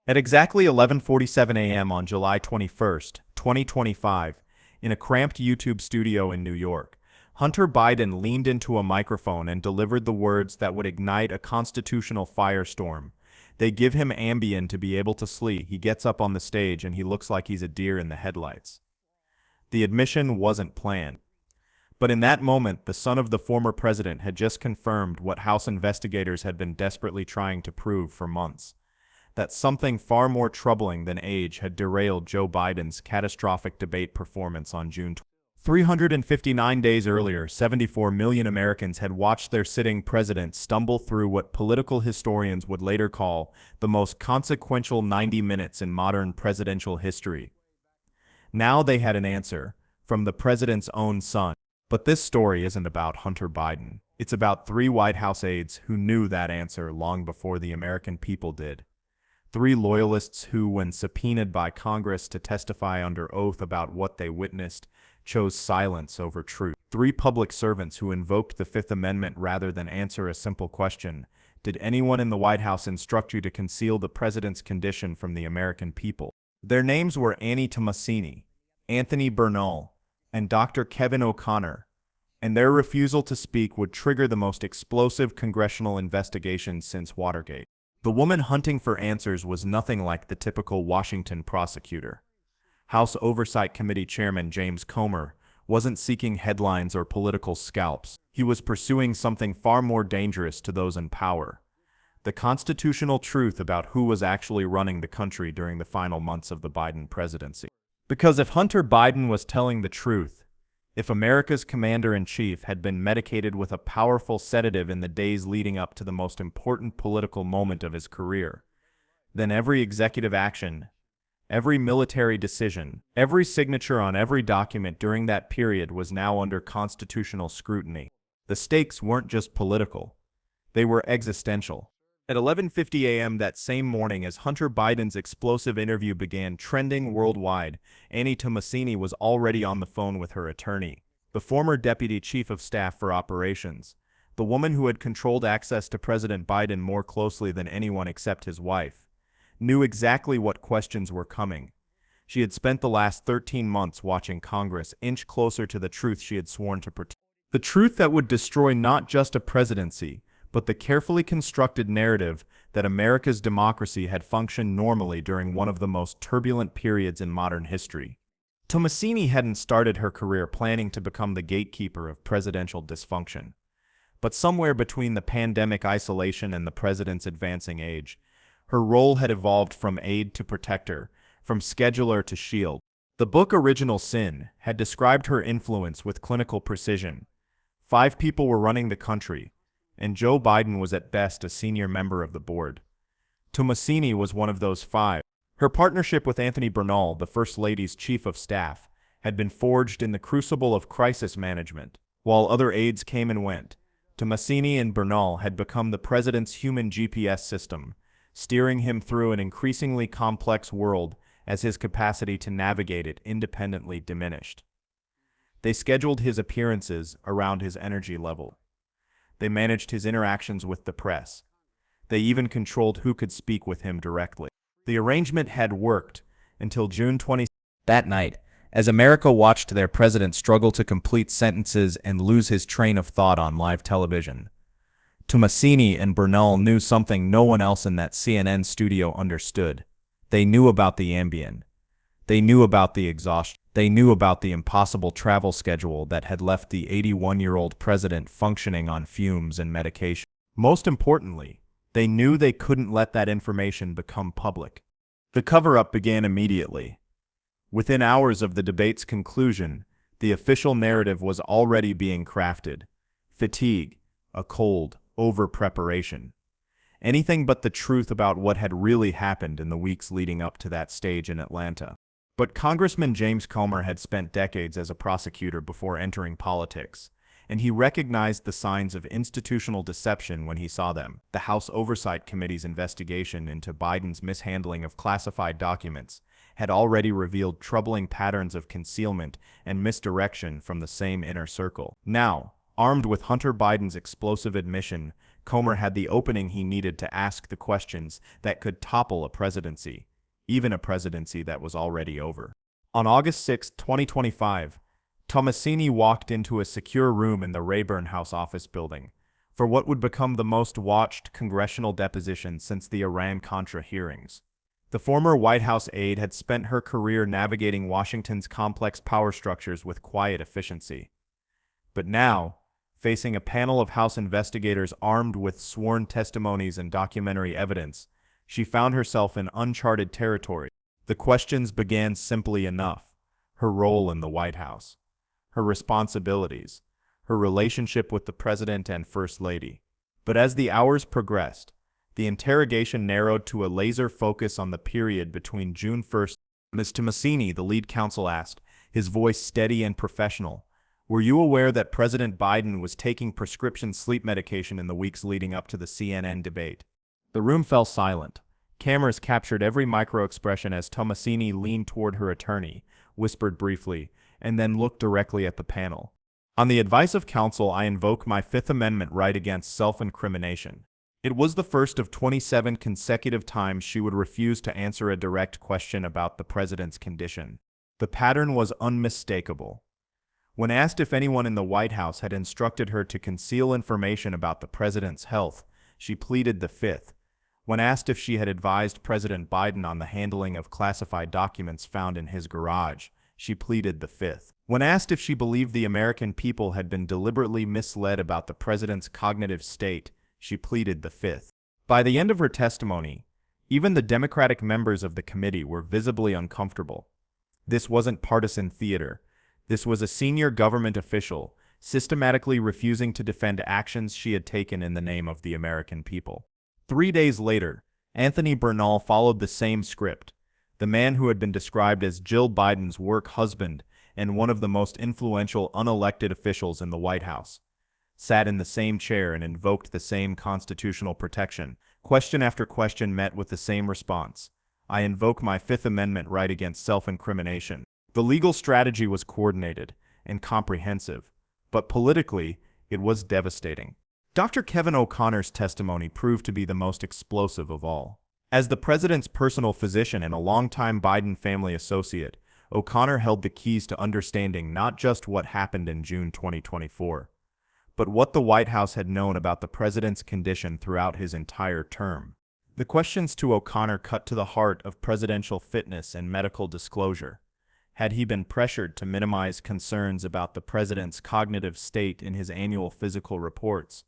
At exactly 11:47 a.m. on July 21st, 2025, in a cramped YouTube studio in New York, Hunter Biden leaned into a microphone and delivered the words that would ignite a constitutional firestorm. They give him Ambien to be able to sleep. He gets up on the stage and he looks like he's a deer in the headlights. The admission wasn't planned. But in that moment, the son of the former president had just confirmed what House investigators had been desperately trying to prove for months: that something far more troubling than age had derailed Joe Biden's catastrophic debate performance on June 20. 359 days earlier, 74 million Americans had watched their sitting president stumble through what political historians would later call the most consequential 90 minutes in modern presidential history. Now they had an answer from the president's own son. But this story isn't about Hunter Biden. It's about three White House aides who knew that answer long before the American people did. Three loyalists who, when subpoenaed by Congress to testify under oath about what they witnessed, chose silence over truth. Three public servants who invoked the Fifth Amendment rather than answer a simple question: did anyone in the White House instruct you to conceal the president's condition from the American people? Their names were Tomasini, Anthony Bernal, and Dr. Kevin O'Connor, and their refusal to speak would trigger the most explosive congressional investigation since Watergate. The woman hunting for answers was nothing like the typical Washington prosecutor. House Oversight Committee Chairman James Comer wasn't seeking headlines or political scalps. He was pursuing something far more dangerous to those in power: the constitutional truth about who was actually running the country during the final months of the Biden presidency. Because if Hunter Biden was telling the truth, if America's commander-in-chief had been medicated with a powerful sedative in the days leading up to the most important political moment of his career, then every executive action, every military decision, every signature on every document during that period was now under constitutional scrutiny. The stakes weren't just political, they were existential. At 11:50 a.m. that same morning, as Hunter Biden's explosive interview began trending worldwide, Tomasini was already on the phone with her attorney, the former deputy chief of staff for operations, the woman who had controlled access to President Biden more closely than anyone except his wife, knew exactly what questions were coming. She had spent the last 13 months watching Congress inch closer to the truth she had sworn to protect. The truth that would destroy not just a presidency, but the carefully constructed narrative that America's democracy had functioned normally during one of the most turbulent periods in modern history. Tomasini hadn't started her career planning to become the gatekeeper of presidential dysfunction. But somewhere between the pandemic isolation and the president's advancing age, her role had evolved from aide to protector, from scheduler to shield. The book Original Sin had described her influence with clinical precision. 5 people were running the country, and Joe Biden was at best a senior member of the board. Tomasini was one of those 5. Her partnership with Anthony Bernal, the First Lady's chief of staff, had been forged in the crucible of crisis management. While other aides came and went, Tomasini and Bernal had become the president's human GPS system, steering him through an increasingly complex world as his capacity to navigate it independently diminished. They scheduled his appearances around his energy level. They managed his interactions with the press. They even controlled who could speak with him directly. The arrangement had worked until June 20. That night, as America watched their president struggle to complete sentences and lose his train of thought on live television, Tomasini and Bernal knew something no one else in that CNN studio understood. They knew about the Ambien. They knew about the exhaustion. They knew about the impossible travel schedule that had left the 81-year-old president functioning on fumes and medication. Most importantly, they knew they couldn't let that information become public. The cover-up began immediately. Within hours of the debate's conclusion, the official narrative was already being crafted: fatigue, a cold, over-preparation. Anything but the truth about what had really happened in the weeks leading up to that stage in Atlanta. But Congressman James Comer had spent decades as a prosecutor before entering politics, and he recognized the signs of institutional deception when he saw them. The House Oversight Committee's investigation into Biden's mishandling of classified documents had already revealed troubling patterns of concealment and misdirection from the same inner circle. Now, armed with Hunter Biden's explosive admission Comer had the opening he needed to ask the questions that could topple a presidency, even a presidency that was already over. On August 6, 2025, Tomasini walked into a secure room in the Rayburn House office building for what would become the most watched congressional deposition since the Iran-Contra hearings. The former White House aide had spent her career navigating Washington's complex power structures with quiet efficiency. But now, facing a panel of House investigators armed with sworn testimonies and documentary evidence, she found herself in uncharted territory. The questions began simply enough: her role in the White House, her responsibilities, her relationship with the President and First Lady. But as the hours progressed, the interrogation narrowed to a laser focus on the period between June 1st. Ms. Tomasini, the lead counsel, asked, his voice steady and professional, "Were you aware that President Biden was taking prescription sleep medication in the weeks leading up to the CNN debate?" The room fell silent. Cameras captured every micro-expression as Tomasini leaned toward her attorney, whispered briefly, and then looked directly at the panel. "On the advice of counsel, I invoke my Fifth Amendment right against self-incrimination." It was the first of 27 consecutive times she would refuse to answer a direct question about the president's condition. The pattern was unmistakable. When asked if anyone in the White House had instructed her to conceal information about the president's health, she pleaded the Fifth. When asked if she had advised President Biden on the handling of classified documents found in his garage, she pleaded the Fifth. When asked if she believed the American people had been deliberately misled about the president's cognitive state, she pleaded the Fifth. By the end of her testimony, even the Democratic members of the committee were visibly uncomfortable. This wasn't partisan theater. This was a senior government official systematically refusing to defend actions she had taken in the name of the American people. 3 days later, Anthony Bernal followed the same script. The man who had been described as Jill Biden's work husband and one of the most influential unelected officials in the White House, sat in the same chair and invoked the same constitutional protection. Question after question met with the same response: "I invoke my Fifth Amendment right against self-incrimination." The legal strategy was coordinated and comprehensive, but politically, it was devastating. Dr. Kevin O'Connor's testimony proved to be the most explosive of all. As the president's personal physician and a longtime Biden family associate, O'Connor held the keys to understanding not just what happened in June 2024, but what the White House had known about the president's condition throughout his entire term. The questions to O'Connor cut to the heart of presidential fitness and medical disclosure. Had he been pressured to minimize concerns about the president's cognitive state in his annual physical reports?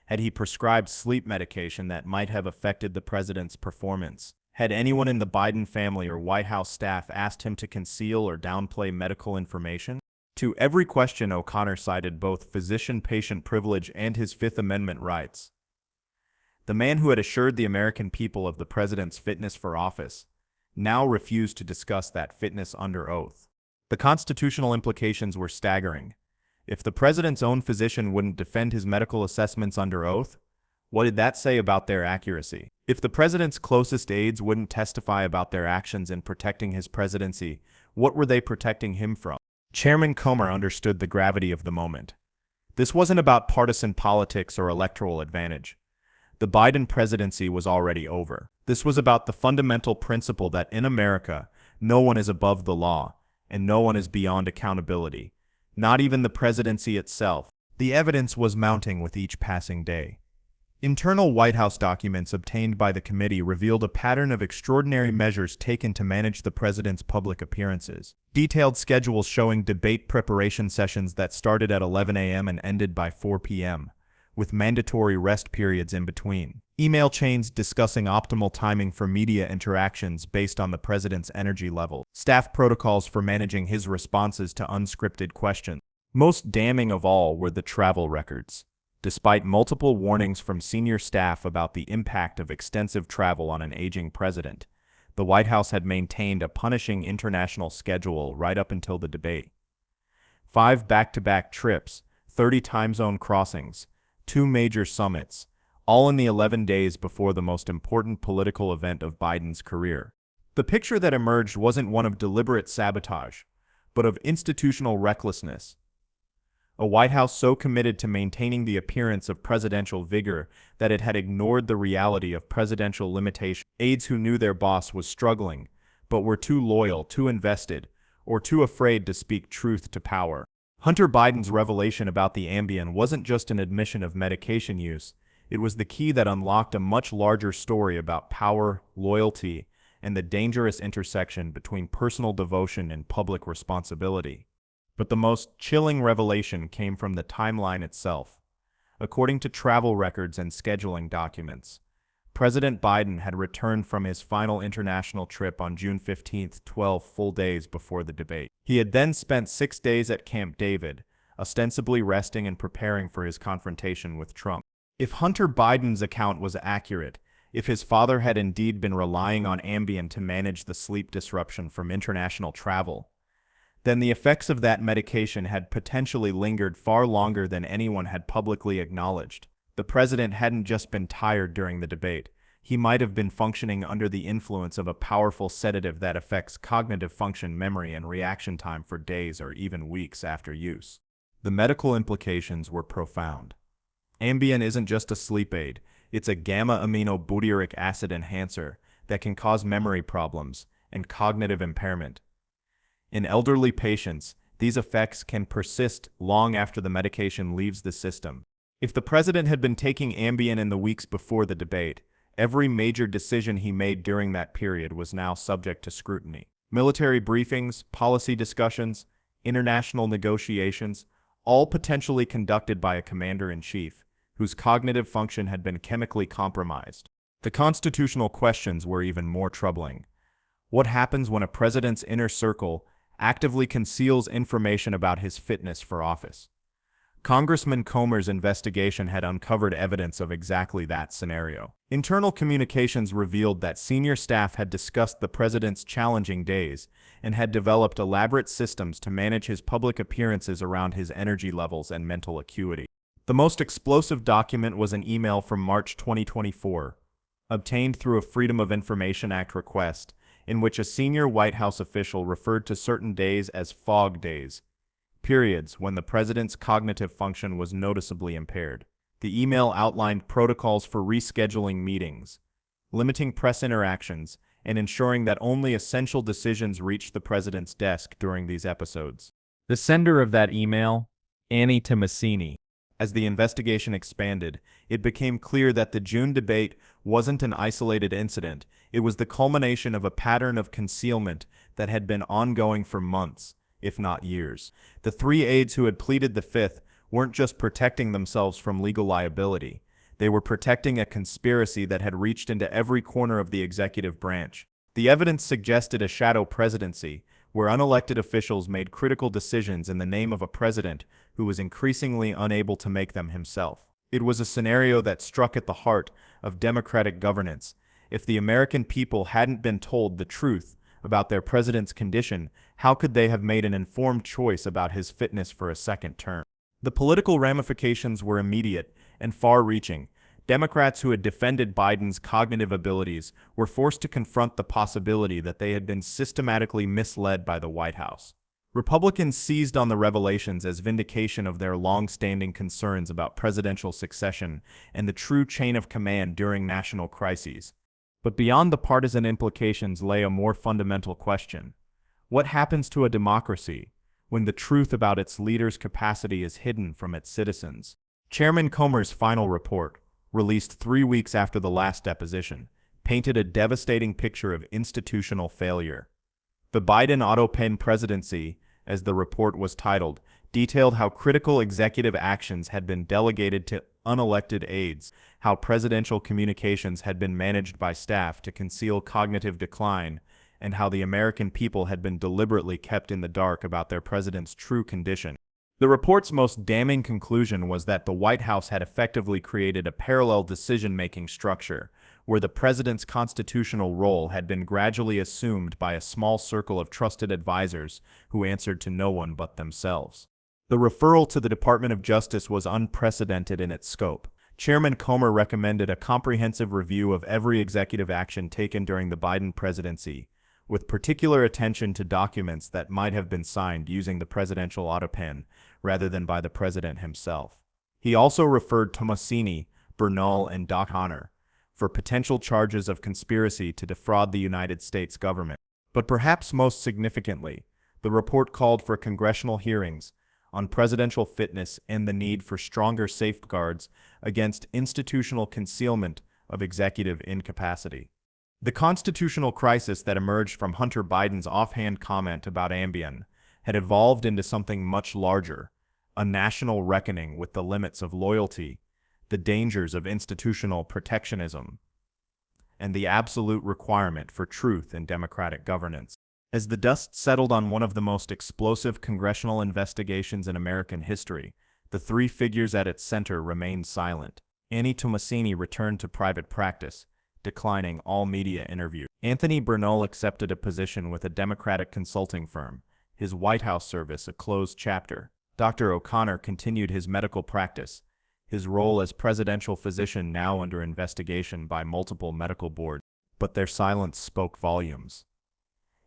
Had he prescribed sleep medication that might have affected the president's performance? Had anyone in the Biden family or White House staff asked him to conceal or downplay medical information? To every question, O'Connor cited both physician-patient privilege and his Fifth Amendment rights. The man who had assured the American people of the president's fitness for office now refused to discuss that fitness under oath. The constitutional implications were staggering. If the president's own physician wouldn't defend his medical assessments under oath, what did that say about their accuracy? If the president's closest aides wouldn't testify about their actions in protecting his presidency, what were they protecting him from? Chairman Comer understood the gravity of the moment. This wasn't about partisan politics or electoral advantage. The Biden presidency was already over. This was about the fundamental principle that in America, no one is above the law, and no one is beyond accountability, not even the presidency itself. The evidence was mounting with each passing day. Internal White House documents obtained by the committee revealed a pattern of extraordinary measures taken to manage the president's public appearances. Detailed schedules showing debate preparation sessions that started at 11 a.m. and ended by 4 p.m., with mandatory rest periods in between. Email chains discussing optimal timing for media interactions based on the president's energy level. Staff protocols for managing his responses to unscripted questions. Most damning of all were the travel records. Despite multiple warnings from senior staff about the impact of extensive travel on an aging president, the White House had maintained a punishing international schedule right up until the debate. 5 back-to-back trips, 30 time zone crossings, 2 major summits, all in the 11 days before the most important political event of Biden's career. The picture that emerged wasn't one of deliberate sabotage, but of institutional recklessness. A White House so committed to maintaining the appearance of presidential vigor that it had ignored the reality of presidential limitation. Aides who knew their boss was struggling, but were too loyal, too invested, or too afraid to speak truth to power. Hunter Biden's revelation about the Ambien wasn't just an admission of medication use, it was the key that unlocked a much larger story about power, loyalty, and the dangerous intersection between personal devotion and public responsibility. But the most chilling revelation came from the timeline itself. According to travel records and scheduling documents, President Biden had returned from his final international trip on June 15, 12 full days before the debate. He had then spent 6 days at Camp David, ostensibly resting and preparing for his confrontation with Trump. If Hunter Biden's account was accurate, if his father had indeed been relying on Ambien to manage the sleep disruption from international travel, then the effects of that medication had potentially lingered far longer than anyone had publicly acknowledged. The president hadn't just been tired during the debate. He might have been functioning under the influence of a powerful sedative that affects cognitive function, memory, and reaction time for days or even weeks after use. The medical implications were profound. Ambien isn't just a sleep aid, it's a gamma-aminobutyric acid enhancer that can cause memory problems and cognitive impairment. In elderly patients, these effects can persist long after the medication leaves the system. If the president had been taking Ambien in the weeks before the debate, every major decision he made during that period was now subject to scrutiny. Military briefings, policy discussions, international negotiations, all potentially conducted by a commander-in-chief, whose cognitive function had been chemically compromised. The constitutional questions were even more troubling. What happens when a president's inner circle actively conceals information about his fitness for office? Congressman Comer's investigation had uncovered evidence of exactly that scenario. Internal communications revealed that senior staff had discussed the president's challenging days and had developed elaborate systems to manage his public appearances around his energy levels and mental acuity. The most explosive document was an email from March 2024, obtained through a Freedom of Information Act request, in which a senior White House official referred to certain days as fog days, periods when the president's cognitive function was noticeably impaired. The email outlined protocols for rescheduling meetings, limiting press interactions, and ensuring that only essential decisions reached the president's desk during these episodes. The sender of that email, Tomasini. As the investigation expanded, it became clear that the June debate wasn't an isolated incident. It was the culmination of a pattern of concealment that had been ongoing for months, if not years. The 3 aides who had pleaded the Fifth weren't just protecting themselves from legal liability. They were protecting a conspiracy that had reached into every corner of the executive branch. The evidence suggested a shadow presidency, where unelected officials made critical decisions in the name of a president who was increasingly unable to make them himself. It was a scenario that struck at the heart of democratic governance. If the American people hadn't been told the truth about their president's condition, how could they have made an informed choice about his fitness for a second term? The political ramifications were immediate and far-reaching. Democrats who had defended Biden's cognitive abilities were forced to confront the possibility that they had been systematically misled by the White House. Republicans seized on the revelations as vindication of their long-standing concerns about presidential succession and the true chain of command during national crises. But beyond the partisan implications lay a more fundamental question. What happens to a democracy when the truth about its leader's capacity is hidden from its citizens? Chairman Comer's final report, released 3 weeks after the last deposition, painted a devastating picture of institutional failure. The Biden Autopen presidency, as the report was titled, detailed how critical executive actions had been delegated to unelected aides, how presidential communications had been managed by staff to conceal cognitive decline, and how the American people had been deliberately kept in the dark about their president's true condition. The report's most damning conclusion was that the White House had effectively created a parallel decision-making structure, where the president's constitutional role had been gradually assumed by a small circle of trusted advisors who answered to no one but themselves. The referral to the Department of Justice was unprecedented in its scope. Chairman Comer recommended a comprehensive review of every executive action taken during the Biden presidency, with particular attention to documents that might have been signed using the presidential autopen rather than by the president himself. He also referred Tomasini, Bernal, and O'Connor for potential charges of conspiracy to defraud the United States government. But perhaps most significantly, the report called for congressional hearings on presidential fitness and the need for stronger safeguards against institutional concealment of executive incapacity. The constitutional crisis that emerged from Hunter Biden's offhand comment about Ambien had evolved into something much larger, a national reckoning with the limits of loyalty, the dangers of institutional protectionism, and the absolute requirement for truth in democratic governance. As the dust settled on one of the most explosive congressional investigations in American history, the three figures at its center remained silent. Tomasini returned to private practice, declining all media interviews. Bernal accepted a position with a Democratic consulting firm, his White House service a closed chapter. Dr. O'Connor continued his medical practice, his role as presidential physician now under investigation by multiple medical boards, but their silence spoke volumes.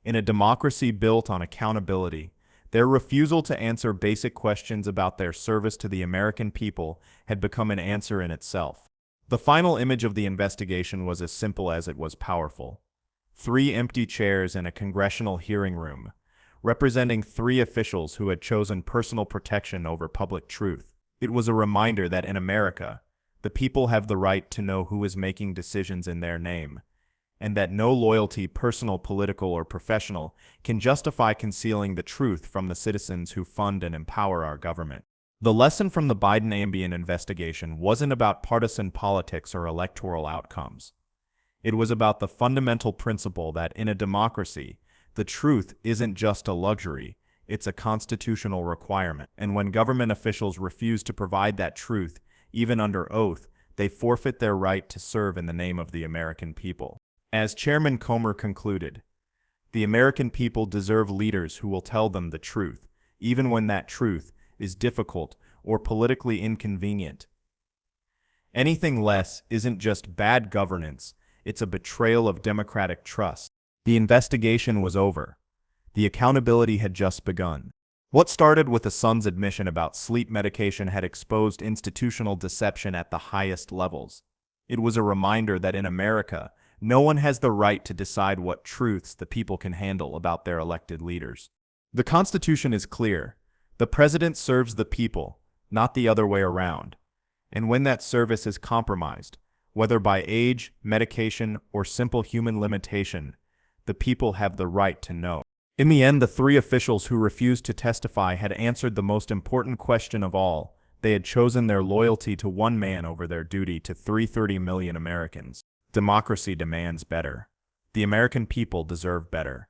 In a democracy built on accountability, their refusal to answer basic questions about their service to the American people had become an answer in itself. The final image of the investigation was as simple as it was powerful. 3 empty chairs in a congressional hearing room, representing 3 officials who had chosen personal protection over public truth. It was a reminder that in America, the people have the right to know who is making decisions in their name, and that no loyalty, personal, political, or professional, can justify concealing the truth from the citizens who fund and empower our government. The lesson from the Biden-Ambien investigation wasn't about partisan politics or electoral outcomes. It was about the fundamental principle that in a democracy, the truth isn't just a luxury, it's a constitutional requirement. And when government officials refuse to provide that truth, even under oath, they forfeit their right to serve in the name of the American people. As Chairman Comer concluded, the American people deserve leaders who will tell them the truth, even when that truth is difficult or politically inconvenient. Anything less isn't just bad governance, it's a betrayal of democratic trust. The investigation was over. The accountability had just begun. What started with a son's admission about sleep medication had exposed institutional deception at the highest levels. It was a reminder that in America, no one has the right to decide what truths the people can handle about their elected leaders. The Constitution is clear. The president serves the people, not the other way around. And when that service is compromised, whether by age, medication, or simple human limitation, the people have the right to know. In the end, the 3 officials who refused to testify had answered the most important question of all. They had chosen their loyalty to one man over their duty to 330 million Americans. Democracy demands better. The American people deserve better.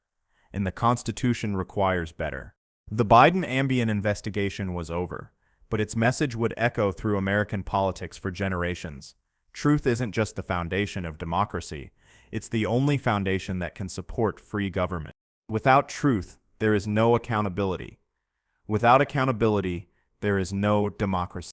And the Constitution requires better. The Biden-Ambien investigation was over, but its message would echo through American politics for generations. Truth isn't just the foundation of democracy, it's the only foundation that can support free government. Without truth, there is no accountability. Without accountability, there is no democracy.